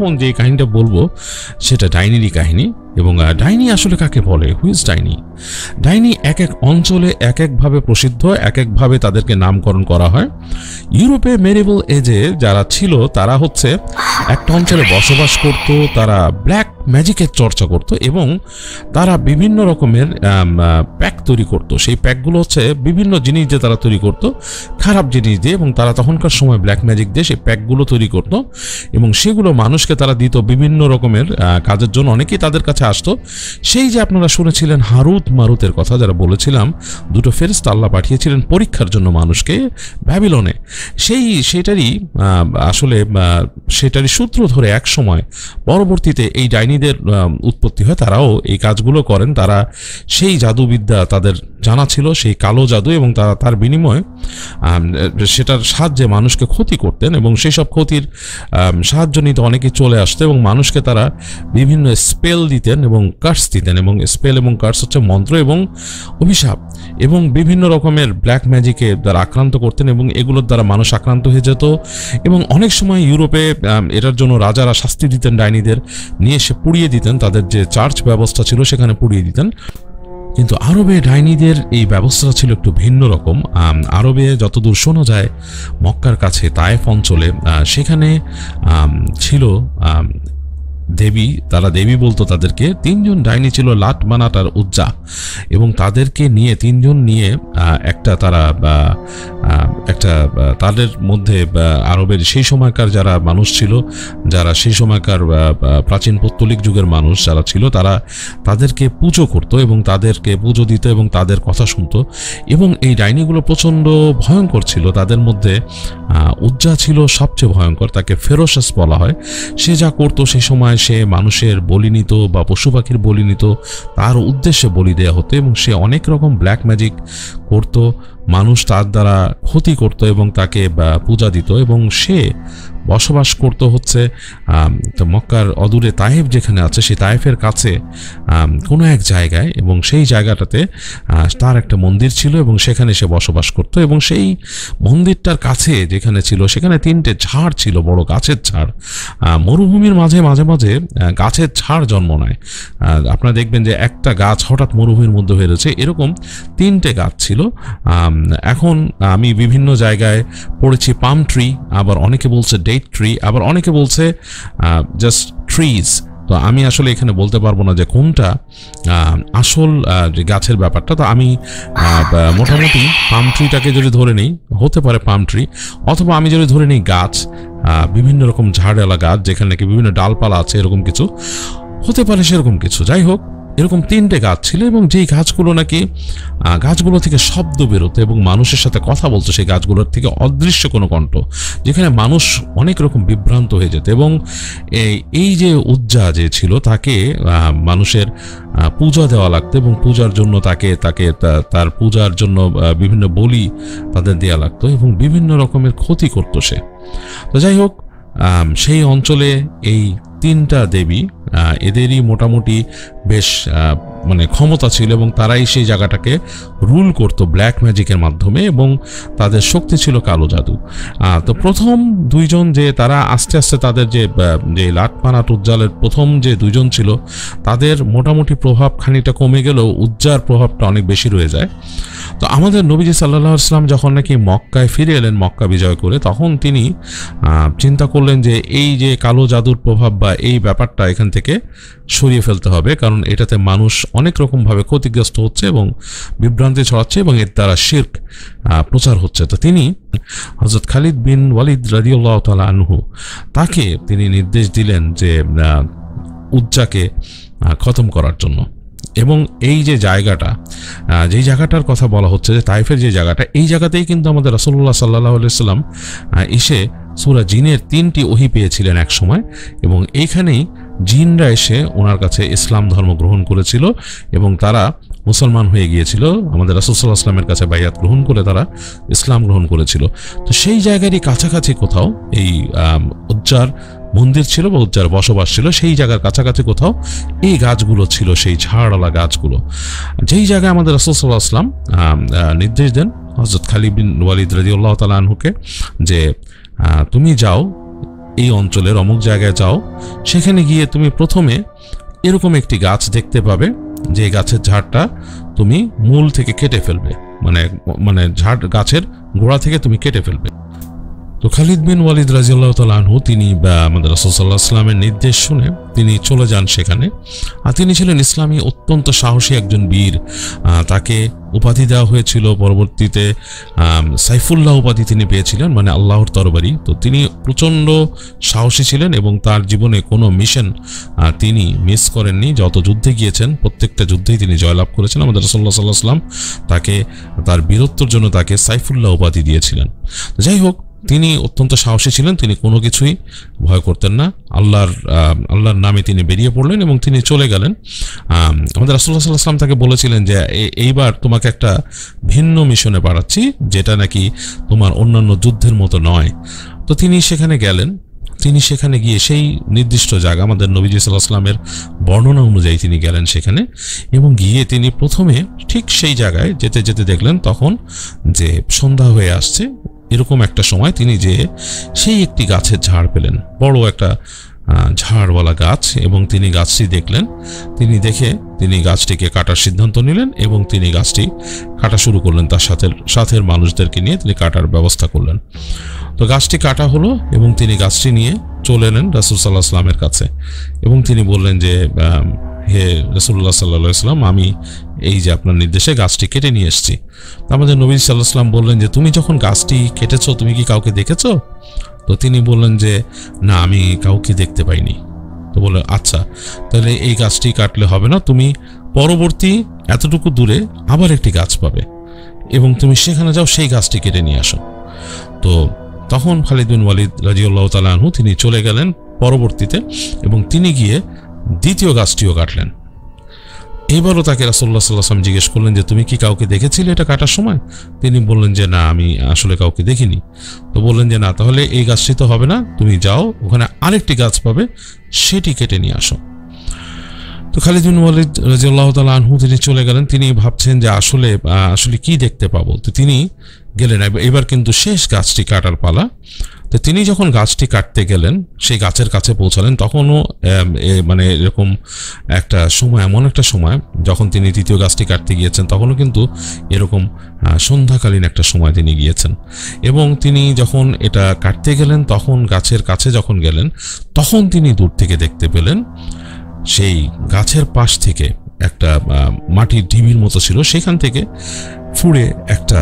এখন যে কাহিনীটা বলবো সেটা ডাইনিরই কাহিনী। এবং ডাইনি আসলে কাকে বলে, হুইজ ডাইনি? ডাইনি এক এক অঞ্চলে এক একভাবে প্রসিদ্ধ, এক একভাবে তাদেরকে নামকরণ করা হয়। ইউরোপে মেডিভেল এজে যারা ছিল তারা হচ্ছে একটা অঞ্চলে বসবাস করত, তারা ব্ল্যাক ম্যাজিকের চর্চা করত এবং তারা বিভিন্ন রকমের প্যাক তৈরি করত। সেই প্যাকগুলো হচ্ছে বিভিন্ন জিনিস দিয়ে তারা তৈরি করত, খারাপ জিনিস দিয়ে, এবং তারা তখনকার সময় ব্ল্যাক ম্যাজিক দিয়ে সেই প্যাকগুলো তৈরি করত এবং সেগুলো মানুষকে তারা দিত বিভিন্ন রকমের কাজের জন্য। অনেকেই তাদের কাছে আসতো। সেই যে আপনারা শুনেছিলেন হারুত মারুতের কথা, যারা বলেছিলাম দুটো ফেরেশতা আল্লাহ পাঠিয়েছিলেন পরীক্ষার জন্য মানুষকে ব্যাবিলনে, সেটারই সূত্র ধরে এক সময় পরবর্তীতে এই ডাইনিদের উৎপত্তি হয়। তারাও এই কাজগুলো করেন। তারা সেই জাদুবিদ্যা তাদের জানা ছিল, সেই কালো জাদু, এবং তারা তার বিনিময়ে সেটার সাহায্যে মানুষকে ক্ষতি করতেন এবং সেই সব ক্ষতির সাহায্য নিতে অনেকে চলে আসতো এবং মানুষকে তারা বিভিন্ন স্পেল দিতেন এবং কার্স দিতেন। এবং স্পেল এবং কার্স হচ্ছে মন্ত্র এবং অভিশাপ, এবং বিভিন্ন রকমের ব্ল্যাক ম্যাজিকে দ্বারা আক্রান্ত করতেন এবং এগুলোর দ্বারা মানুষ আক্রান্ত হয়ে যেত। এবং অনেক সময় ইউরোপে এটার জন্য রাজারা শাস্তি দিতেন, ডাইনিদের নিয়ে এসে পুড়িয়ে দিতেন, তাদের যে চার্চ ব্যবস্থা ছিল সেখানে পুড়িয়ে দিতেন। কিন্তু আরবে ডাইনিদের এই ব্যবস্থাটা ছিল একটু ভিন্ন রকম। আরবে যতদূর শোনা যায় মক্কার কাছে তায়েফ অঞ্চলে সেখানে ছিল দেবী, তারা দেবী বলতো তাদেরকে। তিনজন ডাইনি ছিল, লাট, মানাত আর উজ্জা, এবং তাদেরকে নিয়ে তিনজন নিয়ে তাদের মধ্যে আরবের সেই সময়কার যারা মানুষ ছিল, যারা সেই সময়কার প্রাচীন পৌত্তলিক যুগের মানুষ যারা ছিল, তারা তাদেরকে পুজো করতো এবং তাদেরকে পুজো দিত এবং তাদের কথা শুনতো। এবং এই ডাইনিগুলো প্রচণ্ড ভয়ঙ্কর ছিল। তাদের মধ্যে উজ্জা ছিল সবচেয়ে ভয়ঙ্কর, তাকে ফেরোসাস বলা হয়। সে যা করতো সেই সময় সে মানুষের বলি নিত বা পশু পাখির বলি নিত, তার উদ্দেশ্যে বলি দেওয়া হতো এবং সে অনেক রকম ব্ল্যাক ম্যাজিক করত। মানুষ তার দ্বারা ক্ষতি করত এবং তাকে পূজা দিত। এবং সে বসবাস করত হচ্ছে মক্কার অদূরে তায়েফ যেখানে আছে, সেই তায়েফের কাছে কোনো এক জায়গায়, এবং সেই জায়গাটাতে তার একটা মন্দির ছিল এবং সেখানে সে বসবাস করত। এবং সেই মন্দিরটার কাছে যেখানে ছিল সেখানে 3টে ঝাড় ছিল, বড় গাছের ঝাড়। মরুভূমির মাঝে মাঝে মাঝে গাছের ঝাড় জন্ম নেয়। আপনারা দেখবেন যে একটা গাছ হঠাৎ মরুভূমির মধ্যে হয়ে রয়েছে, এরকম 3টে গাছ ছিল। এখন আমি বিভিন্ন জায়গায় পড়েছি পাম ট্রি, আবার অনেকে বলছে ডেট ট্রি, আবার অনেকে বলছে জাস্ট ট্রিজ। তো আমি আসলে এখানে বলতে পারবো না যে কোনটা আসল যে গাছের ব্যাপারটা। তো আমি মোটামুটি পাম ট্রিটাকে যদি ধরে নিই, হতে পারে পাম ট্রি, অথবা আমি যদি ধরে নিই গাছ, বিভিন্ন রকম ঝাড়ওয়ালা গাছ যেখানে নাকি বিভিন্ন ডালপালা আছে, এরকম কিছু হতে পারে, সেরকম কিছু। যাই হোক, এরকম 3টে গাছ ছিল এবং যেই গাছগুলো নাকি গাছগুলো থেকে শব্দ বেরোতো এবং মানুষের সাথে কথা বলতো, সেই গাছগুলোর থেকে অদৃশ্য কোনো কণ্ঠ, যেখানে মানুষ অনেক রকম বিভ্রান্ত হয়ে যেত। এবং এই যে উজ্জা যে ছিল, তাকে মানুষের পূজা দেওয়া লাগতো এবং পূজার জন্য তাকে তার পূজার জন্য বিভিন্ন বলি তাদের দেওয়া লাগতো এবং বিভিন্ন রকমের ক্ষতি করতো সে। তো যাই হোক, সেই অঞ্চলে এই 3টা দেবী, এদেরই মোটামুটি বেশ ক্ষমতা ছিল এবং তারাই সেই জায়গাটাকে রুল করতো ব্ল্যাক ম্যাজিকের মাধ্যমে এবং তাদের শক্তি ছিল কালো জাদু। তো প্রথম 2জন যে তারা আস্তে আস্তে তাদের যে লাটমানাত উজ্জালের প্রথম যে 2জন ছিল, তাদের মোটামুটি প্রভাব খানিকটা কমে গেলেও উজ্জার প্রভাবটা অনেক বেশি রয়ে যায়। তো আমাদের নবীজি সাল্লাল্লাহু আলাইহি ওয়াসাল্লাম যখন নাকি মক্কায় ফিরে এলেন, মক্কা বিজয় করে, তখন তিনি চিন্তা করলেন যে এই যে কালো জাদুর প্রভাব বা এই ব্যাপারটা এখান থেকে সরিয়ে ফেলতে হবে, কারণ এটাতে মানুষ অনেক রকমভাবে ক্ষতিগ্রস্ত হচ্ছে এবং বিভ্রান্তি ছড়াচ্ছে এবং এর দ্বারা শিরক প্রচার হচ্ছে। তো তিনি হযরত খালিদ বিন ওয়ালিদ রাদিয়াল্লাহু তাআলা আনহু, তাকে তিনি নির্দেশ দিলেন যে উজ্জাকে খতম করার জন্য। এবং এই যে জায়গাটা, যেই জায়গাটার কথা বলা হচ্ছে যে তাইফের যে জায়গাটা, এই জায়গাতেই কিন্তু আমাদের রাসূলুল্লাহ সাল্লাল্লাহু আলাইহি ওয়াসাল্লাম এসে সূরা জিনের 3টি ওহী পেয়েছিলেন এক সময়, এবং এইখানেই জিনরা এসে ওনার কাছে ইসলাম ধর্ম গ্রহণ করেছিল এবং তারা মুসলমান হয়ে গিয়েছিল। আমাদের রাসূল সাল্লাল্লাহু আলাইহি ওয়াসাল্লামের কাছে বাইয়াত গ্রহণ করে তারা ইসলাম গ্রহণ করেছিল। তো সেই জায়গারই কাছাকাছি কোথাও এই উজ্জার মন্দির ছিল বা উজ্জার বসবাস ছিল, সেই জায়গার কাছাকাছি কোথাও এই গাছগুলো ছিল, সেই ঝাড়ওয়ালা গাছগুলো। যেই জায়গায় আমাদের রাসূল সাল্লাল্লাহু আলাইহি ওয়াসাল্লাম নির্দেশ দেন হযরত খালিদ বিন ওয়ালিদ রাদিয়াল্লাহু তাআলা আনহুকে যে তুমি যাও এই অঞ্চলের অমুক জায়গায় যাও, সেখানে গিয়ে তুমি প্রথমে এরকম একটি গাছ দেখতে পাবে, যে গাছের ঝাড়টা তুমি মূল থেকে কেটে ফেলবে, মানে মানে ঝাড় গাছের গোড়া থেকে তুমি কেটে ফেলবে। তো খালিদ বিন ওয়ালিদ রাদিয়াল্লাহু তাআলা আনহু তিনি আমাদের রাসূল সাল্লাল্লাহু আলাইহি ওয়াসাল্লামের নির্দেশ শুনে তিনি চলে যান সেখানে। আর তিনি ছিলেন ইসলামী অত্যন্ত সাহসী একজন বীর। তাকে উপাধি দেওয়া হয়েছিল পরবর্তীতে সাইফুল্লাহ উপাধি তিনি পেয়েছিলেন, মানে আল্লাহর তরবারি। তো তিনি প্রচণ্ড সাহসী ছিলেন এবং তার জীবনে কোনো মিশন তিনি মিস করেননি। যত যুদ্ধে গিয়েছেন প্রত্যেকটা যুদ্ধেই তিনি জয়লাভ করেছেন। আমাদের রাসূলুল্লাহ সাল্লাল্লাহু আলাইহি ওয়াসাল্লাম তাকে তার বীরত্বের জন্য তাকে সাইফুল্লাহ উপাধি দিয়েছিলেন। যাই হোক, তিনি অত্যন্ত সাহসী ছিলেন, তিনি কোনো কিছুই ভয় করতেন না। আল্লাহর নামে তিনি বেরিয়ে পড়লেন এবং তিনি চলে গেলেন। আমাদের রাসূলুল্লাহ সাল্লাল্লাহু আলাইহি ওয়াসাল্লাম তাকে বলেছিলেন যে এইবার তোমাকে একটা ভিন্ন মিশনে পাঠাচ্ছি, যেটা নাকি তোমার অন্যান্য যুদ্ধের মতো নয়। তো তিনি সেখানে গেলেন। তিনি সেখানে গিয়ে সেই নির্দিষ্ট জায়গা, আমাদের নবীজি সাল্লাল্লাহু আলাইহি ওয়াসাল্লামের বর্ণনা অনুযায়ী তিনি গেলেন সেখানে, এবং গিয়ে তিনি প্রথমে ঠিক সেই জায়গায় যেতে যেতে দেখলেন তখন যে সন্ধ্যা হয়ে আসছে। এরকম একটা সময় তিনি যে সেই একটি গাছের ঝাড় পেলেন, বড় একটা ঝাড়ওয়ালা গাছ, এবং তিনি গাছটি দেখলেন। তিনি দেখে তিনি গাছটিকে কাটার সিদ্ধান্ত নিলেন এবং তিনি গাছটি কাটা শুরু করলেন। তার সাথের মানুষদেরকে নিয়ে তিনি কাটার ব্যবস্থা করলেন। তো গাছটি কাটা হলো এবং তিনি গাছটি নিয়ে চলে এলেন রাসূল সাল্লাল্লাহু আলাইহি ওয়াসাল্লামের কাছে এবং তিনি বললেন যে হে রাসূলুল্লাহ সাল্লাল্লাহু আলাইহি ওয়াসাল্লাম, আমি এই যে আপনার নির্দেশে গাছটি কেটে নিয়ে এসেছি। আমাদের নবী সাল্লাল্লাহু আলাইহি ওয়াসাল্লাম বললেন যে তুমি যখন গাছটি কেটেছো তুমি কি কাউকে দেখেছো? তো তিনি বললেন যে না, আমি কাউকে দেখতে পাইনি। তো বললেন আচ্ছা, তাহলে এই গাছটি কাটলে হবে না, তুমি পরবর্তী এতটুকু দূরে আবার একটি গাছ পাবে এবং তুমি সেখানে যাও, সেই গাছটি কেটে নিয়ে আসো। তো তখন খালিদ বিন ওয়ালিদ রাদিয়াল্লাহু তাআলা আনহু তিনি চলে গেলেন পরবর্তীতে এবং তিনি গিয়ে দ্বিতীয় গাছটিও কাটলেন। এবারও তাকে রাসূলুল্লাহ সাল্লাল্লাহু আলাইহি ওয়াসাল্লাম জিজ্ঞেস করলেন যে তুমি কি কাউকে দেখেছিলে এটা কাটার সময়? তিনি বললেন যে না, আমি আসলে কাউকে দেখিনি। তো বললেন যে না, তাহলে এই গাছটি তো হবে না, তুমি যাও, ওখানে আরেকটি গাছ পাবে, সেটি কেটে নিয়ে আসো। তো খালিদ বিন ওয়ালিদ রাদিয়াল্লাহু তাআলা আনহু তিনি চলে গেলেন। তিনি ভাবছেন যে আসলে কি দেখতে পাবো। তো তিনি গেলেন। এবার কিন্তু শেষ গাছটি কাটার পালা। তো তিনি যখন গাছটি কাটতে গেলেন, সেই গাছের কাছে পৌঁছালেন, তখনও মানে এরকম একটা সময়, এমন একটা সময় যখন তিনি তৃতীয় গাছটি কাটতে গিয়েছেন, তখনও কিন্তু এরকম সন্ধ্যাকালীন একটা সময় তিনি গিয়েছেন। এবং তিনি যখন এটা কাটতে গেলেন, তখন গাছের কাছে যখন গেলেন, তখন তিনি দূর থেকে দেখতে পেলেন সেই গাছের পাশ থেকে একটা মাটির ঢিবির মতো ছিল, সেখান থেকে ফুঁড়ে একটা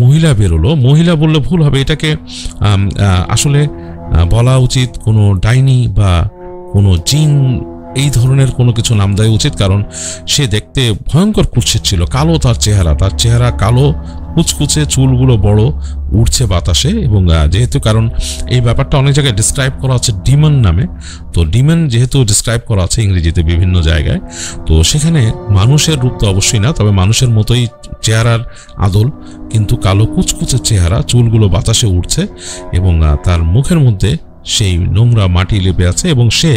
মহিলা বেরোলো। মহিলা বললে ভুল হবে, এটাকে আসলে বলা উচিত কোনো ডাইনি বা কোনো জিন, এই ধরনের কোনো কিছু নাম দেওয়া উচিত, কারণ সে দেখতে ভয়ঙ্কর কুৎসিত ছিল। কালো তার চেহারা কালো, কুচকুচে, চুলগুলো বড়, উঠছে বাতাসে। এবং যেহেতু কারণ এই ব্যাপারটা অনেক জায়গায় ডিসক্রাইব করা আছে ডিমন নামে, তো ডিমন যেহেতু ডিসক্রাইব করা আছে ইংরেজিতে বিভিন্ন জায়গায়, তো সেখানে মানুষের রূপ তো অবশ্যই না, তবে মানুষের মতোই চেহারার আদল, কিন্তু কালো কুচকুচে চেহারা, চুলগুলো বাতাসে উঠছে এবং তার মুখের মধ্যে সেই নোংরা মাটি লেপে আছে এবং সে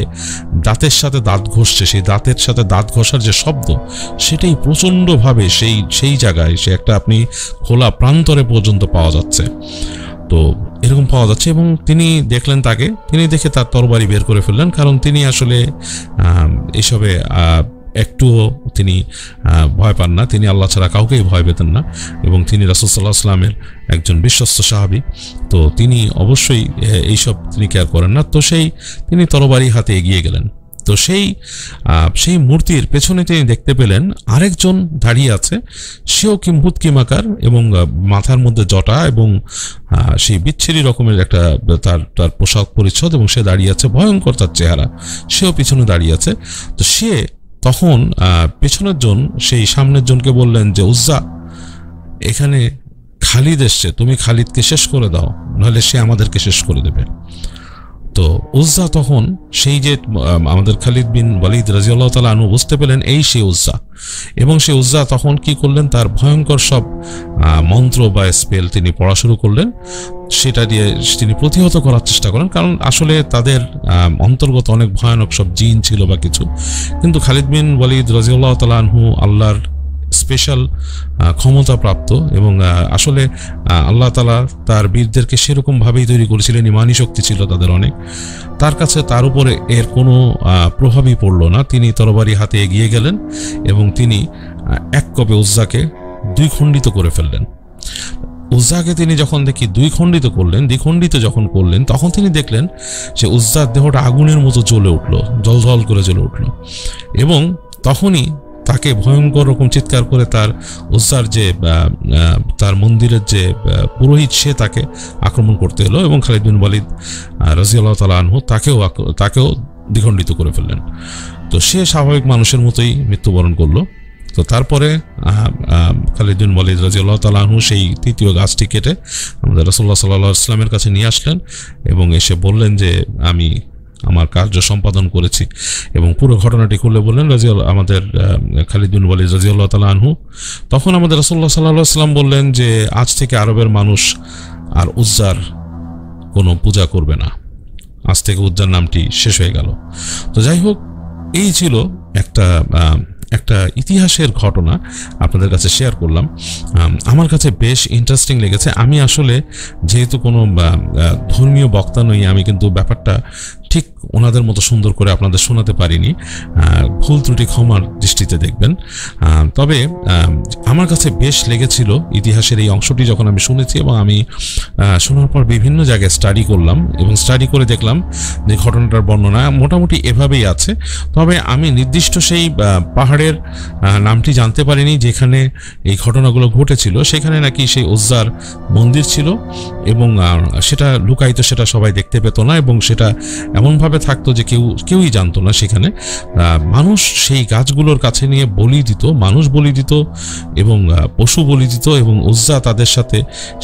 দাঁতের সাথে দাঁত ঘষছে। সেই দাঁতের সাথে দাঁত ঘষার যে শব্দ, সেটাই প্রচণ্ডভাবে সেই জায়গায় সে একটা আপনি খোলা প্রান্তরে পর্যন্ত পাওয়া যাচ্ছে। তো এরকম পাওয়া যাচ্ছে এবং তিনি দেখলেন তাকে, তিনি দেখে তার তরবারি বের করে ফেললেন, কারণ তিনি আসলে এসবে একটুও তিনি ভয় পান না। তিনি আল্লাহ ছাড়া কাউকেই ভয় পেতেন না এবং তিনি রাসূল সাল্লাল্লাহু আলাইহি ওয়াসাল্লামের একজন বিশ্বস্ত সাহাবী। তো তিনি অবশ্যই এইসব তিনি কেয়ার করেন না। তো তিনি তরবারি হাতে এগিয়ে গেলেন। তো সেই মূর্তির পেছনে তিনি দেখতে পেলেন আরেকজন দাঁড়িয়ে আছে, সেও কিম্ভূত কিমাকার এবং মাথার মধ্যে জটা এবং সেই বিচ্ছিরি রকমের একটা তার পোশাক পরিচ্ছদ, এবং সে দাঁড়িয়ে আছে, ভয়ঙ্কর তার চেহারা, সেও পিছনে দাঁড়িয়ে আছে। তো সে তখন পেছনের জন সেই সামনের জনকে বললেন যে উজ্জা, এখানে খালিদ এসছে, তুমি খালিদকে শেষ করে দাও, নাহলে সে আমাদেরকে শেষ করে দেবে। তো উজ্জা তখন সেই যে আমাদের খালিদ বিন ওয়ালিদ রাদিয়াল্লাহু তাআলা আনহু বুঝতে পেলেন এই সেই উজ্জা, এবং সেই উজ্জা তখন কি করলেন, তার ভয়ঙ্কর সব মন্ত্র বা স্পেল তিনি পড়া শুরু করলেন। সেটা দিয়ে তিনি প্রতিহত করার চেষ্টা করেন, কারণ আসলে তাদের অন্তর্গত অনেক ভয়ানক সব জিন ছিল বা কিছু। কিন্তু খালিদ বিন ওয়ালিদ রাদিয়াল্লাহু তাআলা আনহু আল্লাহর স্পেশাল ক্ষমতাপ্রাপ্ত, এবং আসলে আল্লাহ তাআলা তার বীরদেরকে সেরকমভাবেই তৈরি করেছিলেন, ইমানি শক্তি ছিল তাদের অনেক। তার কাছে তার উপরে এর কোনো প্রভাবই পড়ল না। তিনি তরবারি হাতে এগিয়ে গেলেন এবং তিনি এক কপে উজ্জাকে দুই খণ্ডিত করে ফেললেন। উজ্জাকে তিনি যখন দ্বিখণ্ডিত যখন করলেন, তখন তিনি দেখলেন যে উজ্জার দেহটা আগুনের মতো জ্বলে উঠল, জ্বলজ্বল করে জ্বলে উঠল, এবং তখনই তাকে ভয়ঙ্কর রকম চিৎকার করে তার উজ্জার যে তার মন্দিরের যে পুরোহিত, সে তাকে আক্রমণ করতে এলো, এবং খালিদ বিন ওয়ালিদ রাদিয়াল্লাহু তাআলা আনহু তাকেও দ্বিখণ্ডিত করে ফেললেন। তো সে স্বাভাবিক মানুষের মতোই মৃত্যুবরণ করলো। তো তারপরে খালিদ বিন ওয়ালিদ রাদিয়াল্লাহু তাআলা আনহু সেই তৃতীয় গাছটি কেটে আমাদের রাসূলুল্লাহ সাল্লাল্লাহু আলাইহি ওয়াসাল্লামের কাছে নিয়ে আসলেন এবং এসে বললেন যে আমি আমার কার্য সম্পাদন করেছি, এবং পুরো ঘটনাটি খুলে বললেন আমাদের খালিদ বিন ওয়ালিদ রাদিয়াল্লাহু তাআলা আনহু। তখন আমাদের রাসূলুল্লাহ সাল্লাল্লাহু আলাইহি ওয়াসাল্লাম বললেন যে আজ থেকে আরবের মানুষ আর উজ্জার কোনো পূজা করবে না, আজ থেকে উজ্জার নামটি শেষ হয়ে গেল। তো যাই হোক, এই ছিল একটা ইতিহাসের ঘটনা আপনাদের কাছে শেয়ার করলাম। আমার কাছে বেশ ইন্টারেস্টিং লেগেছে। আমি আসলে যেহেতু কোনো ধর্মীয় বক্তা নই, আমি কিন্তু ব্যাপারটা ঠিক ওনাদের মতো সুন্দর করে আপনাদের শোনাতে পারিনি, ভুল ত্রুটি ক্ষমার দৃষ্টিতে দেখবেন। তবে আমার কাছে বেশ লেগেছিল ইতিহাসের এই অংশটি যখন আমি শুনেছি, এবং আমি শোনার পর বিভিন্ন জায়গায় স্টাডি করলাম, এবং স্টাডি করে দেখলাম যে ঘটনাটার বর্ণনা মোটামুটি এভাবেই আছে। তবে আমি নির্দিষ্ট সেই পাহাড়ের নামটি জানতে পারিনি যেখানে এই ঘটনাগুলো ঘটেছিল। সেখানে নাকি সেই উজ্জার মন্দির ছিল, এবং সেটা লুকায়িত, সেটা সবাই দেখতে পেত না, এবং সেটা এমনভাবে থাকতো যে কেউই জানতো না। সেখানে মানুষ সেই গাছগুলোর কাছে নিয়ে বলি দিত, মানুষ বলি দিত এবং পশু বলি দিত, এবং উজ্জা তাদের সাথে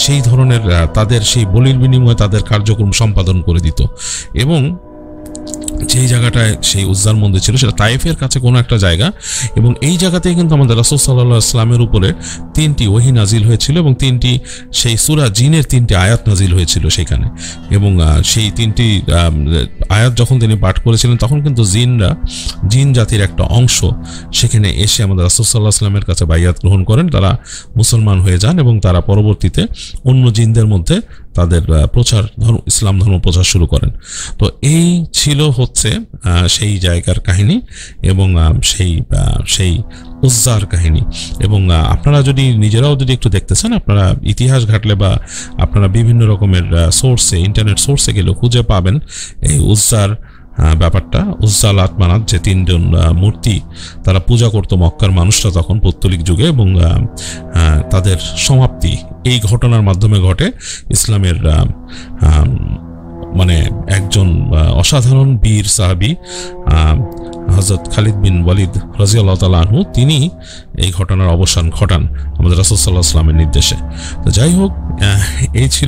সেই ধরনের তাদের সেই বলির বিনিময়ে তাদের কার্যক্রম সম্পাদন করে দিত। এবং যেই জায়গাটায় সেই উজ্জার মন্দির ছিল সেটা তাইফের কাছে কোনো একটা জায়গা, এবং এই জায়গাতেই কিন্তু আমাদের রাসূল সাল্লাল্লাহু আলাইহি ওয়াসাল্লামের উপরে 3টি ওহী নাজিল হয়েছিল, এবং 3টি সেই সূরা জিনের 3টি আয়াত নাজিল হয়েছিল সেখানে। এবং সেই 3টি আয়াত যখন তিনি পাঠ করেছিলেন, তখন কিন্তু জিন জাতির একটা অংশ সেখানে এসে আমাদের রাসূল সাল্লাল্লাহু আলাইহি ওয়াসাল্লামের কাছে বাইয়াত গ্রহণ করেন, তারা মুসলমান হয়ে যান, এবং তারা পরবর্তীতে অন্য জিনদের মধ্যে তাদের ইসলাম ধর্ম প্রচার শুরু করেন। তো এই ছিল হচ্ছে সেই জায়গার কাহিনী, এবং সেই উজ্জার কাহিনী। এবং আপনারা যদি নিজেরাও যদি একটু দেখতে চান, আপনারা ইতিহাস ঘাটলে বা আপনারা বিভিন্ন রকমের সোর্সে, ইন্টারনেট সোর্সে গেলেও খুঁজে পাবেন এই উজ্জার ব্যাপারটা। উজ্জা, লাত, মানাত যে 3জন মূর্তি তারা পূজা করতো মক্কার মানুষরা তখন পৌত্তলিক যুগে, এবং তাদের সমাপ্তি এই ঘটনার মাধ্যমে ঘটে। ইসলামের মানে একজন অসাধারণ বীর সাহাবী হযরত খালিদ বিন ওয়ালিদ রাদিয়াল্লাহু তাআলা আনহু, তিনি এই ঘটনার অবসান ঘটান আমাদের রাসূল সাল্লাল্লাহু আলাইহি ওয়াসাল্লামের নির্দেশে। তো যাই হোক, এই ছিল